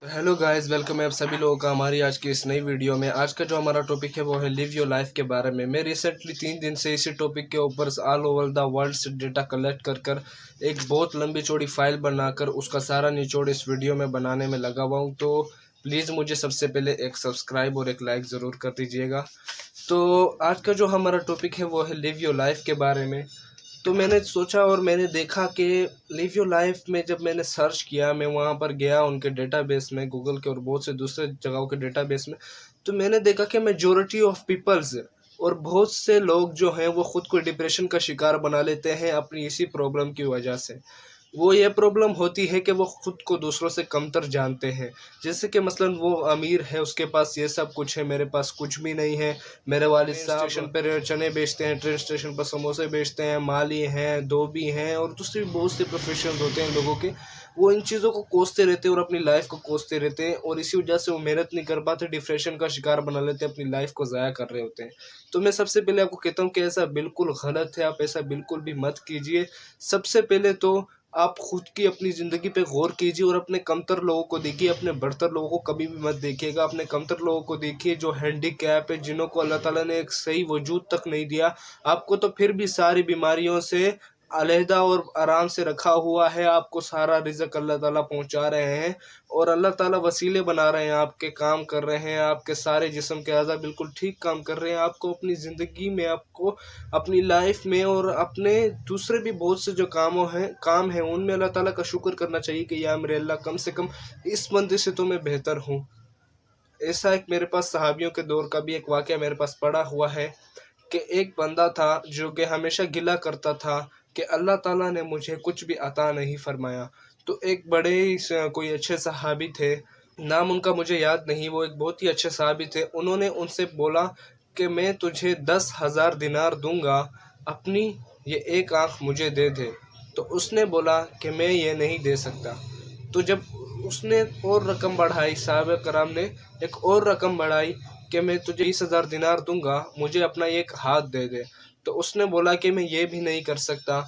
Hello guys, welcome है आप सभी लोगों का हमारी आज की इस नई वीडियो में। आज का जो हमारा टॉपिक है वो है लिव योर लाइफ के बारे में। मैं रिसेंटली 3 दिन से इसी टॉपिक के ऊपर ऑल ओवर द वर्ल्ड से डेटा कलेक्ट कर एक बहुत लंबी चौड़ी फाइल बनाकर उसका सारा निचोड़ इस वीडियो में बनाने में लगा हुआ हूँ। तो प्लीज़ मुझे सबसे पहले एक सब्सक्राइब और एक लाइक ज़रूर कर दीजिएगा। तो आज का जो हमारा टॉपिक है वो है लिव योर लाइफ के बारे में। तो मैंने सोचा और मैंने देखा कि लिव योर लाइफ में जब मैंने सर्च किया, मैं वहाँ पर गया उनके डेटाबेस में, गूगल के और बहुत से दूसरे जगहों के डेटाबेस में। तो मैंने देखा कि मेजॉरिटी ऑफ पीपल्स और बहुत से लोग जो हैं वो ख़ुद को डिप्रेशन का शिकार बना लेते हैं अपनी इसी प्रॉब्लम की वजह से। वो ये प्रॉब्लम होती है कि वो ख़ुद को दूसरों से कमतर जानते हैं। जैसे कि मसलन वो अमीर है, उसके पास ये सब कुछ है, मेरे पास कुछ भी नहीं है। मेरे वालिद साहब स्टेशन पर चने बेचते हैं, ट्रेन स्टेशन पर समोसे बेचते हैं, माली हैं, धोबी हैं और दूसरे भी बहुत से प्रोफेशन होते हैं लोगों के। वो इन चीज़ों को कोसते रहते हैं और अपनी लाइफ को कोसते रहते हैं और इसी वजह से वो मेहनत नहीं कर पाते, डिप्रेशन का शिकार बना लेते हैं, अपनी लाइफ को ज़ाया कर रहे होते हैं। तो मैं सबसे पहले आपको कहता हूँ कि ऐसा बिल्कुल गलत है, आप ऐसा बिल्कुल भी मत कीजिए। सबसे पहले तो आप खुद की अपनी ज़िंदगी पे गौर कीजिए और अपने कमतर लोगों को देखिए, अपने बढ़तर लोगों को कभी भी मत देखिएगा। अपने कमतर लोगों को देखिए जो हैंडीकैप है, जिन्हों को अल्लाह ताला ने एक सही वजूद तक नहीं दिया। आपको तो फिर भी सारी बीमारियों से अलहदा और आराम से रखा हुआ है, आपको सारा रिज़्क अल्लाह ताला पहुंचा रहे हैं और अल्लाह ताला वसीले बना रहे हैं, आपके काम कर रहे हैं, आपके सारे जिस्म के अज़ा बिल्कुल ठीक काम कर रहे हैं। आपको अपनी ज़िंदगी में, आपको अपनी लाइफ में और अपने दूसरे भी बहुत से जो काम हैं उनमें अल्लाह ताला का शुक्र करना चाहिए कि या मेरे अल्लाह कम से कम इस बंदे से तो मैं बेहतर हूँ। ऐसा एक मेरे पास सहाबियों के दौर का भी एक वाक़या मेरे पास पड़ा हुआ है कि एक बंदा था जो कि हमेशा गिला करता था कि अल्लाह ताला ने मुझे कुछ भी अता नहीं फरमाया। तो एक बड़े ही कोई अच्छे सहाबी थे, नाम उनका मुझे याद नहीं, वो एक बहुत ही अच्छे सहाबी थे। उन्होंने उनसे बोला कि मैं तुझे 10,000 दिनार दूंगा, अपनी ये एक आँख मुझे दे दे। तो उसने बोला कि मैं ये नहीं दे सकता। तो जब उसने और रकम बढ़ाई, साहब कराम ने एक और रकम बढ़ाई कि मैं तुझे 20,000 दिनार दूंगा, मुझे अपना एक हाथ दे दे। तो उसने बोला कि मैं ये भी नहीं कर सकता।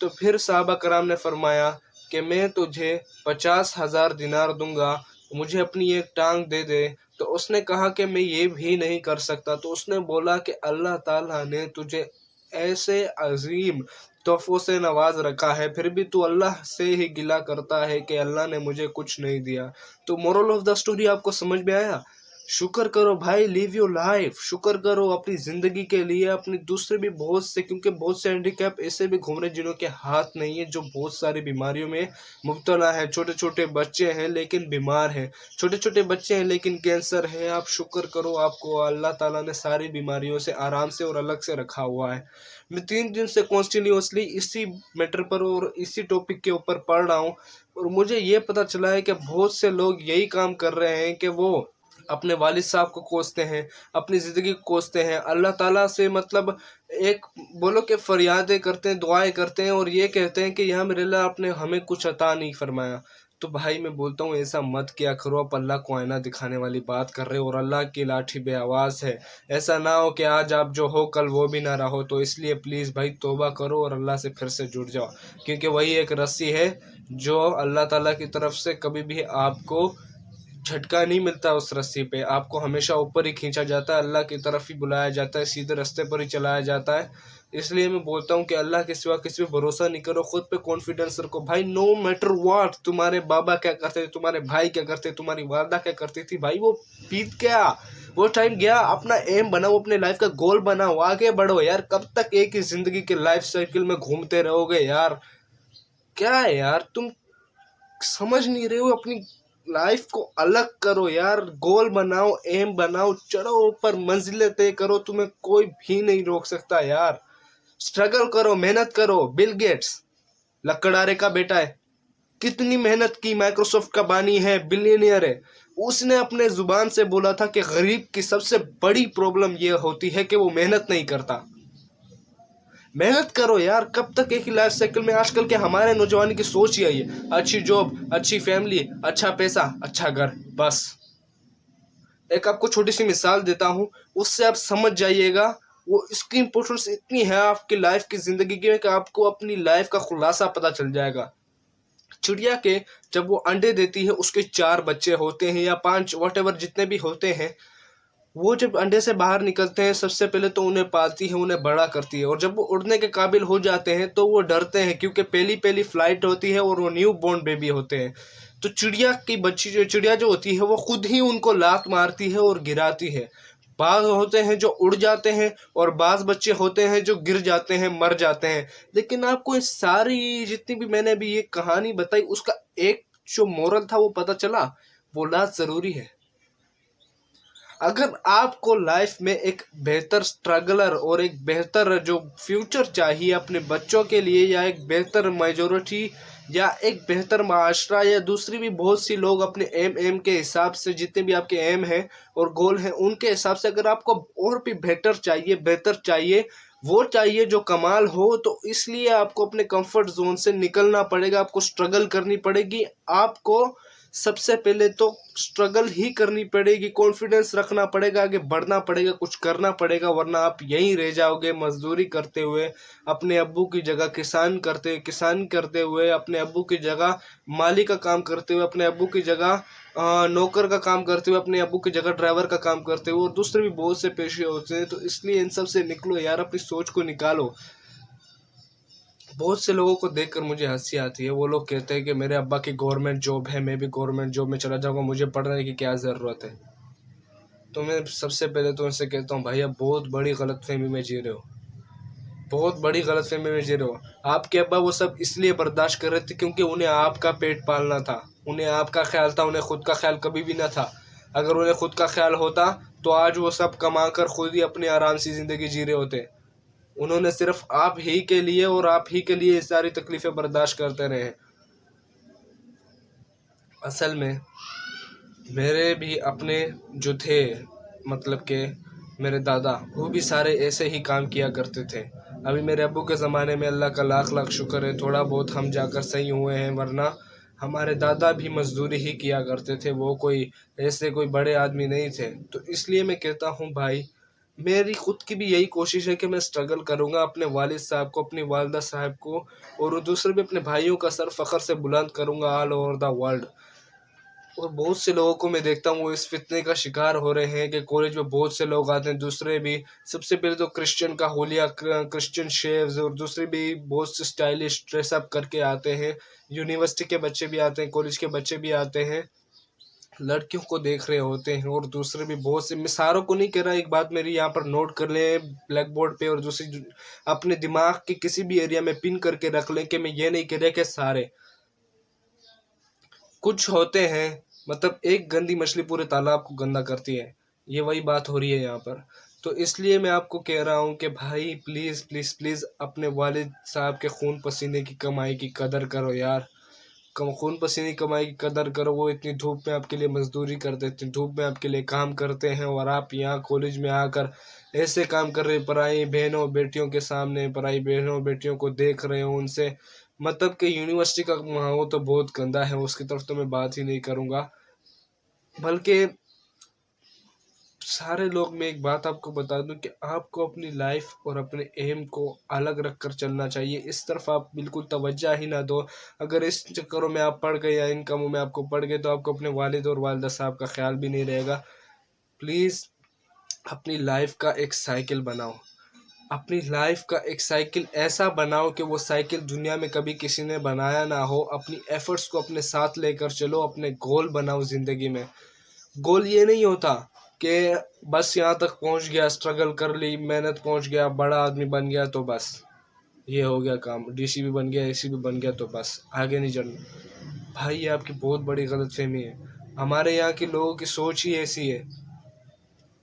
तो फिर साहबा कराम ने फरमाया कि मैं तुझे 50,000 दिनार दूंगा, मुझे अपनी एक टांग दे दे। तो उसने कहा कि मैं ये भी नहीं कर सकता। तो उसने बोला कि अल्लाह ताला ने तुझे ऐसे अजीम तोहफ़ों से नवाज रखा है, फिर भी तू अल्लाह से ही गिला करता है कि अल्लाह ने मुझे कुछ नहीं दिया। तो मोरल ऑफ द स्टोरी आपको समझ में आया? शुक्र करो भाई, लिव योर लाइफ, शुक्र करो अपनी ज़िंदगी के लिए, अपने दूसरे भी बहुत से, क्योंकि बहुत से हैंडीकैप ऐसे भी घूम रहे हैं जिन्हों के हाथ नहीं है, जो बहुत सारी बीमारियों में मुब्तला है। छोटे छोटे बच्चे हैं लेकिन बीमार हैं, छोटे छोटे बच्चे हैं लेकिन कैंसर है। आप शुक्र करो, आपको अल्लाह ताला ने सारी बीमारियों से आराम से और अलग से रखा हुआ है। मैं 3 दिन से कॉन्टिन्यूसली इसी मैटर पर और इसी टॉपिक के ऊपर पढ़ रहा हूँ और मुझे ये पता चला है कि बहुत से लोग यही काम कर रहे हैं कि वो अपने वालिद साहब को कोसते हैं, अपनी ज़िंदगी को कोसते हैं, अल्लाह ताला से मतलब एक बोलो कि फरियादें करते हैं, दुआएं करते हैं और ये कहते हैं कि या मेरे अल्लाह आपने हमें कुछ अता नहीं फरमाया। तो भाई मैं बोलता हूँ ऐसा मत किया करो, आप अल्लाह को आईना दिखाने वाली बात कर रहे हो और अल्लाह की लाठी बे आवाज़ है। ऐसा ना हो कि आज आप जो हो कल वो भी ना रहो। तो इसलिए प्लीज़ भाई तौबा करो और अल्लाह से फिर से जुड़ जाओ, क्योंकि वही एक रस्सी है जो अल्लाह ताला की तरफ से कभी भी आपको झटका नहीं मिलता। उस रस्सी पे आपको हमेशा ऊपर ही खींचा जाता है, अल्लाह की तरफ ही बुलाया जाता है, सीधे रास्ते पर ही चलाया जाता है। इसलिए मैं बोलता हूँ कि अल्लाह के सिवा किसी पे भरोसा नहीं करो, खुद पे कॉन्फिडेंस रखो भाई। नो मैटर व्हाट, तुम्हारे बाबा क्या करते थे, तुम्हारे भाई क्या करते, तुम्हारी वालदा क्या करती थी, भाई वो बीत गया, वो टाइम गया। अपना एम बनाओ, अपने लाइफ का गोल बनाओ, आगे बढ़ो यार। कब तक एक ही जिंदगी के लाइफ साइकिल में घूमते रहोगे यार? क्या है यार, तुम समझ नहीं रहे हो? अपनी लाइफ को अलग करो यार, गोल बनाओ, एम बनाओ, चढ़ो ऊपर, मंजिलें तय करो, तुम्हें कोई भी नहीं रोक सकता यार। स्ट्रगल करो, मेहनत करो। बिल गेट्स लकड़हारे का बेटा है, कितनी मेहनत की, माइक्रोसॉफ्ट का बानी है, बिलियनियर है। उसने अपने जुबान से बोला था कि गरीब की सबसे बड़ी प्रॉब्लम यह होती है कि वो मेहनत नहीं करता। मेहनत करो यार, कब तक एक ही लाइफ साइकिल में? आजकल के हमारे नौजवान की सोच यही है, अच्छी जॉब, अच्छी फैमिली, अच्छा पैसा, अच्छा घर, बस। एक आपको छोटी सी मिसाल देता हूँ, उससे आप समझ जाइएगा। वो इसकी इम्पोर्टेंस इतनी है आपकी लाइफ की ज़िंदगी में कि आपको अपनी लाइफ का खुलासा पता चल जाएगा। चिड़िया के जब वो अंडे देती है उसके 4 बच्चे होते हैं या 5 व्हाटएवर जितने भी होते हैं, वो जब अंडे से बाहर निकलते हैं सबसे पहले तो उन्हें पालती है, उन्हें बड़ा करती है, और जब वो उड़ने के काबिल हो जाते हैं तो वो डरते हैं क्योंकि पहली फ्लाइट होती है और वो न्यू बॉर्न बेबी होते हैं। तो चिड़िया जो होती है वो खुद ही उनको लात मारती है और गिराती है। बाज होते हैं जो उड़ जाते हैं और बाज बच्चे होते हैं जो गिर जाते हैं, मर जाते हैं। लेकिन आपको इस सारी जितनी भी मैंने अभी ये कहानी बताई उसका एक जो मोरल था वो पता चला, बोलना जरूरी है। अगर आपको लाइफ में एक बेहतर स्ट्रगलर और एक बेहतर जो फ्यूचर चाहिए अपने बच्चों के लिए, या एक बेहतर मेजोरिटी या एक बेहतर माशरा, या दूसरी भी बहुत सी लोग अपने एम के हिसाब से, जितने भी आपके एम हैं और गोल हैं उनके हिसाब से, अगर आपको और भी बेहतर चाहिए, वो चाहिए जो कमाल हो, तो इसलिए आपको अपने कंफर्ट जोन से निकलना पड़ेगा, आपको स्ट्रगल करनी पड़ेगी। आपको सबसे पहले तो स्ट्रगल ही करनी पड़ेगी, कॉन्फिडेंस रखना पड़ेगा, आगे बढ़ना पड़ेगा, कुछ करना पड़ेगा, वरना आप यहीं रह जाओगे मजदूरी करते हुए, अपने अब्बू की जगह किसान करते हुए, अपने अब्बू की जगह माली का काम करते हुए, अपने अब्बू की जगह नौकर का काम करते हुए, अपने अब्बू की जगह ड्राइवर का काम करते हुए, और दूसरे भी बहुत से पेशे होते हैं। तो इसलिए इन सब से निकलो यार, अपनी सोच को निकालो। बहुत से लोगों को देखकर मुझे हंसी आती है। वो लोग कहते हैं कि मेरे अब्बा की गवर्नमेंट जॉब है, मैं भी गवर्नमेंट जॉब में चला जाऊंगा, मुझे पढ़ने की क्या ज़रूरत है। तो मैं सबसे पहले तो उनसे कहता हूँ, भाई आप बहुत बड़ी गलतफहमी में जी रहे हो, बहुत बड़ी गलतफहमी में जी रहे हो। आपके अब्बा वो सब इसलिए बर्दाश्त कर रहे थे क्योंकि उन्हें आपका पेट पालना था, उन्हें आपका ख्याल था, उन्हें खुद का ख्याल कभी भी ना था। अगर उन्हें खुद का ख्याल होता तो आज वो सब कमा कर खुद ही अपनी आराम सी ज़िंदगी जी रहे होते। उन्होंने सिर्फ आप ही के लिए और आप ही के लिए ये सारी तकलीफ़ें बर्दाश्त करते रहे। असल में मेरे भी अपने जो थे, मतलब कि मेरे दादा, वो भी सारे ऐसे ही काम किया करते थे। अभी मेरे अब्बू के ज़माने में अल्लाह का लाख लाख शुक्र है थोड़ा बहुत हम जाकर सही हुए हैं, वरना हमारे दादा भी मजदूरी ही किया करते थे, वो कोई ऐसे कोई बड़े आदमी नहीं थे। तो इसलिए मैं कहता हूँ भाई, मेरी खुद की भी यही कोशिश है कि मैं स्ट्रगल करूँगा, अपने वालिद साहब को, अपनी वालदा साहब को और दूसरे भी अपने भाइयों का सर फ़ख्र से बुलंद करूँगा ऑल ओवर द वर्ल्ड। और बहुत से लोगों को मैं देखता हूँ वो इस फितने का शिकार हो रहे हैं कि कॉलेज में बहुत से लोग आते हैं, दूसरे भी, सबसे पहले तो क्रिश्चियन का होलिया, क्रिश्चियन शेव्स, और दूसरे भी बहुत से स्टाइलिश ड्रेसअप करके आते हैं। यूनिवर्सिटी के बच्चे भी आते हैं, कॉलेज के बच्चे भी आते हैं, लड़कियों को देख रहे होते हैं, और दूसरे भी बहुत से, मैं सारों को नहीं कह रहा, एक बात मेरी यहाँ पर नोट कर लें ब्लैक बोर्ड पे, और दूसरी अपने दिमाग के किसी भी एरिया में पिन करके रख लें कि मैं ये नहीं कह रहा कि सारे, कुछ होते हैं, मतलब एक गंदी मछली पूरे तालाब को गंदा करती है, ये वही बात हो रही है यहाँ पर। तो इसलिए मैं आपको कह रहा हूँ कि भाई प्लीज़ प्लीज़ प्लीज़ अपने वालिद साहब के खून पसीने की कमाई की कदर करो यार, खून पसीने कमाई की कदर करो। वो इतनी धूप में आपके लिए मजदूरी करते, इतनी धूप में आपके लिए काम करते हैं, और आप यहाँ कॉलेज में आकर ऐसे काम कर रहे, पराई बहनों बेटियों के सामने, पराई बहनों बेटियों को देख रहे हो उनसे, मतलब कि यूनिवर्सिटी का माहौल तो बहुत गंदा है, उसकी तरफ तो मैं बात ही नहीं करूँगा। बल्कि सारे लोग, मैं एक बात आपको बता दूं कि आपको अपनी लाइफ और अपने एम को अलग रख कर चलना चाहिए, इस तरफ आप बिल्कुल तवज्जो ही ना दो। अगर इस चक्करों में आप पड़ गए या इन कामों में आपको पड़ गए तो आपको अपने वालिद और वालिदा साहब का ख्याल भी नहीं रहेगा। प्लीज़ अपनी लाइफ का एक साइकिल बनाओ, अपनी लाइफ का एक साइकिल ऐसा बनाओ कि वो साइकिल दुनिया में कभी किसी ने बनाया ना हो। अपनी एफर्ट्स को अपने साथ लेकर चलो, अपने गोल बनाओ ज़िंदगी में। गोल ये नहीं होता कि बस यहाँ तक पहुँच गया, स्ट्रगल कर ली, मेहनत, पहुँच गया, बड़ा आदमी बन गया तो बस ये हो गया काम, डीसी भी बन गया, एसी भी बन गया तो बस आगे नहीं चलना। भाई ये आपकी बहुत बड़ी गलतफहमी है, हमारे यहाँ के लोगों की सोच ही ऐसी है।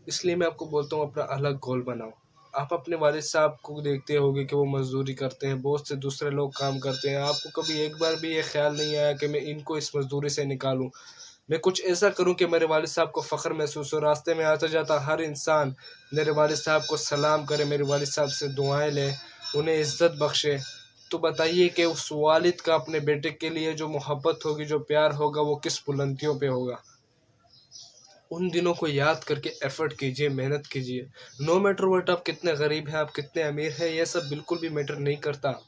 इसलिए मैं आपको बोलता हूँ अपना अलग गोल बनाओ। आप अपने वालिद साहब को देखते होगे कि वो मजदूरी करते हैं, बहुत से दूसरे लोग काम करते हैं, आपको कभी एक बार भी ये ख्याल नहीं आया कि मैं इनको इस मजदूरी से निकालूं, मैं कुछ ऐसा करूं कि मेरे वालिद साहब को फ़ख्र महसूस हो, रास्ते में आता जाता हर इंसान मेरे वालिद साहब को सलाम करे, मेरे वालिद साहब से दुआएं ले, उन्हें इज़्ज़त बख्शे। तो बताइए कि उस वालिद का अपने बेटे के लिए जो मोहब्बत होगी, जो प्यार होगा, वो किस बुलंदियों पे होगा। उन दिनों को याद करके एफ़र्ट कीजिए, मेहनत कीजिए। नो मैटर व्हाट आप कितने गरीब हैं, आप कितने अमीर हैं, ये सब बिल्कुल भी मैटर नहीं करता।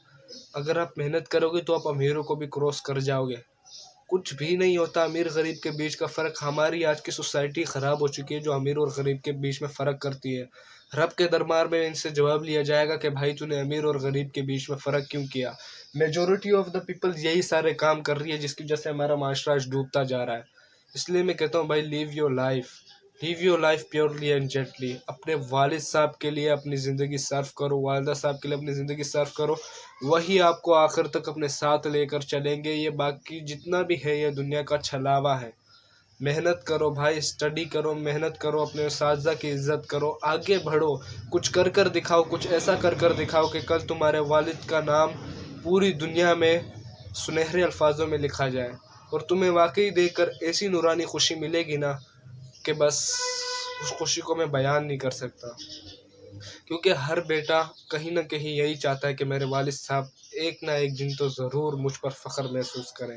اگر آپ محنت کرو گے تو آپ امیروں کو بھی کراس کر جاؤ گے۔ کچھ بھی نہیں ہوتا امیر غریب کے بیچ کا فرق۔ ہماری آج کی سوسائٹی خراب ہو چکی ہے جو امیر اور غریب کے بیچ میں فرق کرتی ہے۔ رب کے دربار میں ان سے جواب لیا جائے گا کہ بھائی تو نے امیر اور غریب کے بیچ میں فرق کیوں کیا۔ میجورٹی آف دا پیپل یہی سارے کام کر رہی ہے جس کی وجہ سے ہمارا معاشرہ آج ڈوبتا جا رہا ہے۔ اس لیے میں کہتا ہوں بھائی live your life purely and gently. اپنے والد صاحب کے لیے اپنی زندگی صرف کرو، والدہ صاحب کے لیے اپنی زندگی صرف کرو، وہی آپ کو آخر تک اپنے ساتھ لے کر چلیں گے۔ یہ باقی جتنا بھی ہے یہ دنیا کا چھلاوا ہے۔ محنت کرو بھائی، اسٹڈی کرو، محنت کرو، اپنے اساتذہ کی عزت کرو، آگے بڑھو، کچھ کر کر دکھاؤ، کچھ ایسا کر کر دکھاؤ کہ کل تمہارے والد کا نام پوری دنیا میں سنہرے الفاظوں میں لکھا جائے، اور تمہیں واقعی دیکھ کر ایسی نورانی خوشی ملے گی نا کہ بس اس خوشی کو میں بیان نہیں کر سکتا۔ کیونکہ ہر بیٹا کہیں نہ کہیں یہی چاہتا ہے کہ میرے والد صاحب ایک نہ ایک دن تو ضرور مجھ پر فخر محسوس کریں۔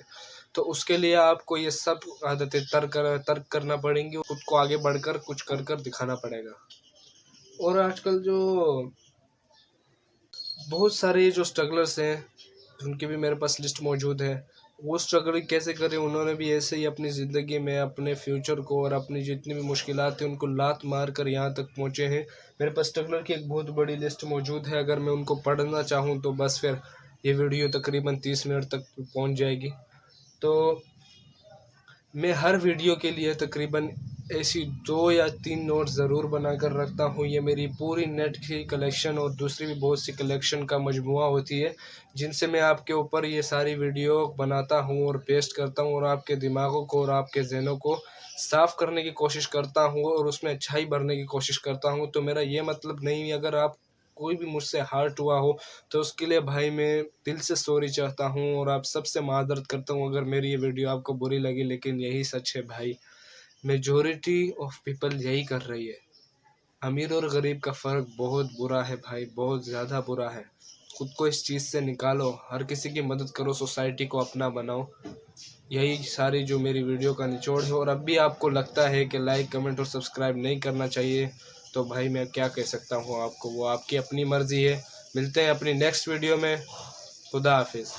تو اس کے لیے آپ کو یہ سب عادتیں ترک کرنا پڑیں گی، خود کو آگے بڑھ کر کچھ کر کر دکھانا پڑے گا۔ اور آج کل جو بہت سارے جو اسٹرگلرس ہیں ان کی بھی میرے پاس لسٹ موجود ہے، وہ اسٹرگل کیسے کریں، انہوں نے بھی ایسے ہی اپنی زندگی میں اپنے فیوچر کو اور اپنی جتنی بھی مشکلات ہیں ان کو لات مار کر یہاں تک پہنچے ہیں۔ میرے پاس اسٹرگلر کی ایک بہت بڑی لسٹ موجود ہے، اگر میں ان کو پڑھنا چاہوں تو بس پھر یہ ویڈیو تقریباً 30 منٹ تک پہنچ جائے گی۔ تو میں ہر ویڈیو کے لیے تقریباً ایسی 2 یا 3 نوٹ ضرور بنا کر رکھتا ہوں۔ یہ میری پوری نیٹ کی کلیکشن اور دوسری بھی بہت سی کلیکشن کا مجموعہ ہوتی ہے جن سے میں آپ کے اوپر یہ ساری ویڈیو بناتا ہوں اور پیسٹ کرتا ہوں، اور آپ کے دماغوں کو اور آپ کے ذہنوں کو صاف کرنے کی کوشش کرتا ہوں اور اس میں اچھائی بھرنے کی کوشش کرتا ہوں۔ تو میرا یہ مطلب نہیں ہے اگر آپ کوئی بھی مجھ سے ہارٹ ہوا ہو تو اس کے لیے بھائی میں دل سے سوری چاہتا ہوں اور آپ سب سے معذرت کرتا ہوں اگر میری یہ ویڈیو آپ کو بری لگی، لیکن یہی سچ ہے بھائی، میجورٹی آف پیپل یہی کر رہی ہے۔ امیر اور غریب کا فرق بہت برا ہے بھائی، بہت زیادہ برا ہے۔ خود کو اس چیز سے نکالو، ہر کسی کی مدد کرو، سوسائٹی کو اپنا بناؤ۔ یہی ساری جو میری ویڈیو کا نچوڑ ہے، اور اب بھی آپ کو لگتا ہے کہ لائک کمنٹ اور سبسکرائب نہیں کرنا چاہیے تو بھائی میں کیا کہہ سکتا ہوں آپ کو، وہ آپ کی اپنی مرضی ہے۔ ملتے ہیں اپنی نیکسٹ ویڈیو میں، خدا حافظ۔